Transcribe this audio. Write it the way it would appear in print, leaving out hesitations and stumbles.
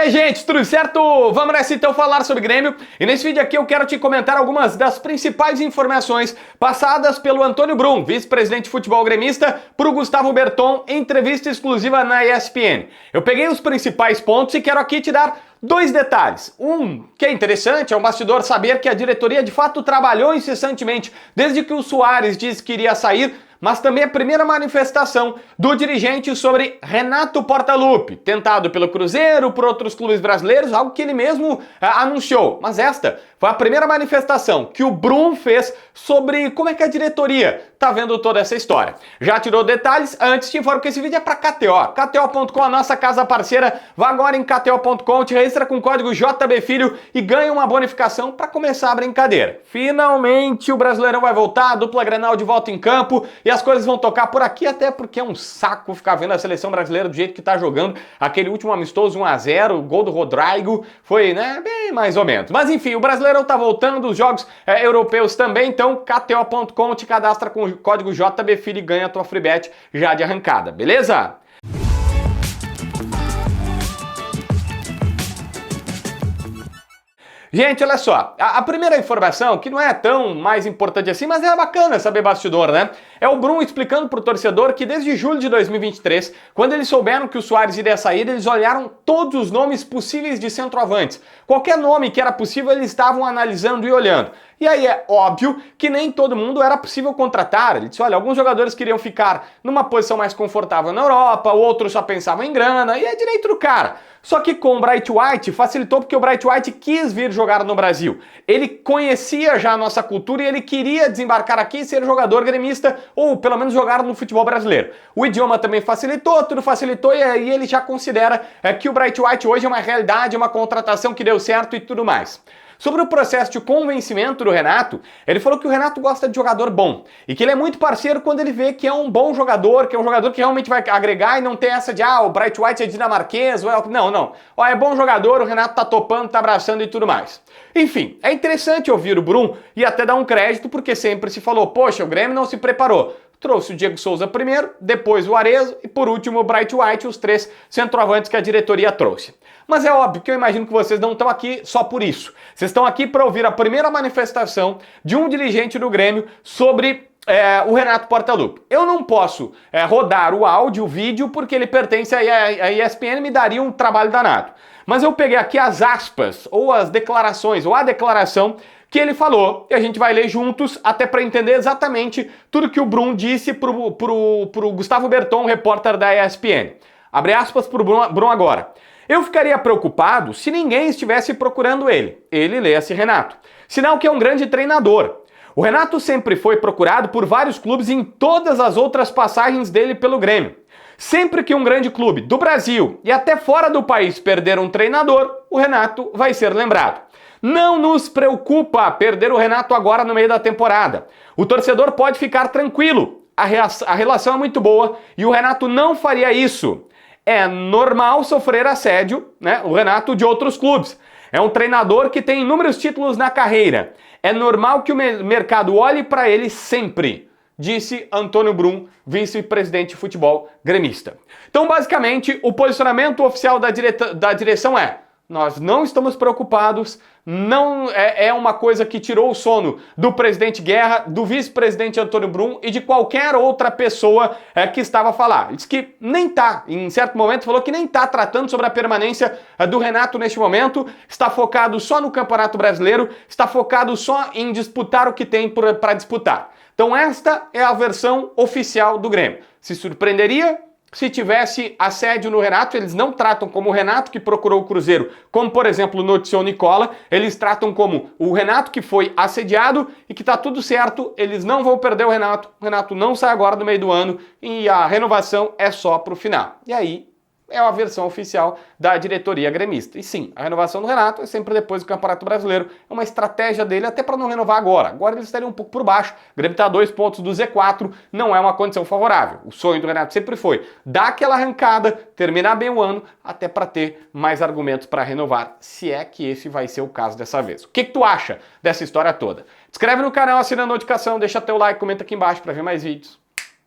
aí, gente, tudo certo? Vamos nessa então falar sobre Grêmio. E nesse vídeo aqui eu quero te comentar algumas das principais informações passadas pelo Antônio Brum, vice-presidente de futebol gremista, para o Gustavo Berton, em entrevista exclusiva na ESPN. Eu peguei os principais pontos e quero aqui te dar dois detalhes. Um que é interessante, é um bastidor saber que a diretoria de fato trabalhou incessantemente desde que o Soares disse que iria sair, mas também a primeira manifestação do dirigente sobre Renato Portaluppi, tentado pelo Cruzeiro, por outros clubes brasileiros, algo que ele mesmo anunciou. Mas esta foi a primeira manifestação que o Brum fez sobre como é que a diretoria tá vendo toda essa história. Já tirou detalhes? Antes te informo que esse vídeo é para KTO. KTO.com, a nossa casa parceira. Vá agora em KTO.com, te registra com o código JBFilho e ganha uma bonificação para começar a brincadeira. Finalmente o Brasileirão vai voltar, a dupla Grenal de volta em campo e as coisas vão tocar por aqui, até porque é um saco ficar vendo a seleção brasileira do jeito que tá jogando. Aquele último amistoso 1-0, o gol do Rodrigo, foi, né, bem mais ou menos. Mas enfim, o Brasileirão tá voltando, os jogos europeus também, então KTO.com, te cadastra com o código JBFilho e ganha a tua free bet já de arrancada, beleza? Gente, olha só, a primeira informação, que não é tão mais importante assim, mas é bacana saber bastidor, né? É o Brum explicando pro torcedor que desde julho de 2023, quando eles souberam que o Soares iria sair, eles olharam todos os nomes possíveis de centroavantes. Qualquer nome que era possível, eles estavam analisando e olhando. E aí é óbvio que nem todo mundo era possível contratar. Ele disse, olha, alguns jogadores queriam ficar numa posição mais confortável na Europa, outros só pensavam em grana, e é direito do cara. Só que com o Bright White facilitou porque o Bright White quis vir jogar no Brasil. Ele conhecia já a nossa cultura e ele queria desembarcar aqui e ser jogador gremista, ou pelo menos jogar no futebol brasileiro. O idioma também facilitou, tudo facilitou, e aí ele já considera que o Bright White hoje é uma realidade, uma contratação que deu certo e tudo mais. Sobre o processo de convencimento do Renato, ele falou que o Renato gosta de jogador bom e que ele é muito parceiro quando ele vê que é um bom jogador, que é um jogador que realmente vai agregar e não tem essa de, o Bright White é dinamarquês, não. É bom jogador, o Renato tá topando, tá abraçando e tudo mais. Enfim, é interessante ouvir o Brum e até dar um crédito porque sempre se falou, poxa, o Grêmio não se preparou. Trouxe o Diego Souza primeiro, depois o Arezzo e por último o Bright White, os três centroavantes que a diretoria trouxe. Mas é óbvio que eu imagino que vocês não estão aqui só por isso. Vocês estão aqui para ouvir a primeira manifestação de um dirigente do Grêmio sobre o Renato Portaluppi. Eu não posso rodar o áudio, o vídeo, porque ele pertence à ESPN, me daria um trabalho danado. Mas eu peguei aqui as aspas, ou as declarações, ou a declaração que ele falou, e a gente vai ler juntos até para entender exatamente tudo que o Brum disse pro Gustavo Berton, repórter da ESPN. Abre aspas pro Brum agora. Eu ficaria preocupado se ninguém estivesse procurando ele. Ele, leia-se Renato. Sinal que é um grande treinador. O Renato sempre foi procurado por vários clubes em todas as outras passagens dele pelo Grêmio. Sempre que um grande clube do Brasil e até fora do país perder um treinador, o Renato vai ser lembrado. Não nos preocupa perder o Renato agora no meio da temporada. O torcedor pode ficar tranquilo. A relação é muito boa e o Renato não faria isso. É normal sofrer assédio, né? O Renato de outros clubes. É um treinador que tem inúmeros títulos na carreira. É normal que o mercado olhe para ele sempre, disse Antônio Brum, vice-presidente de futebol gremista. Então, basicamente, o posicionamento oficial da direção é: nós não estamos preocupados, não é uma coisa que tirou o sono do presidente Guerra, do vice-presidente Antônio Brum e de qualquer outra pessoa que estava a falar. Ele disse que nem tá, em certo momento falou que nem tá tratando sobre a permanência do Renato neste momento, está focado só no Campeonato Brasileiro, está focado só em disputar o que tem para disputar. Então esta é a versão oficial do Grêmio. Se surpreenderia se tivesse assédio no Renato. Eles não tratam como o Renato que procurou o Cruzeiro, como por exemplo noticiou Nicola, eles tratam como o Renato que foi assediado e que tá tudo certo, eles não vão perder o Renato não sai agora no meio do ano e a renovação é só pro final. E aí é a versão oficial da diretoria gremista. E sim, a renovação do Renato é sempre depois do Campeonato Brasileiro. É uma estratégia dele até para não renovar agora. Agora eles estariam um pouco por baixo. O Grêmio está a 2 pontos do Z4, não é uma condição favorável. O sonho do Renato sempre foi dar aquela arrancada, terminar bem o ano, até para ter mais argumentos para renovar, se é que esse vai ser o caso dessa vez. O que tu acha dessa história toda? Inscreve no canal, assina a notificação, deixa teu like, comenta aqui embaixo para ver mais vídeos.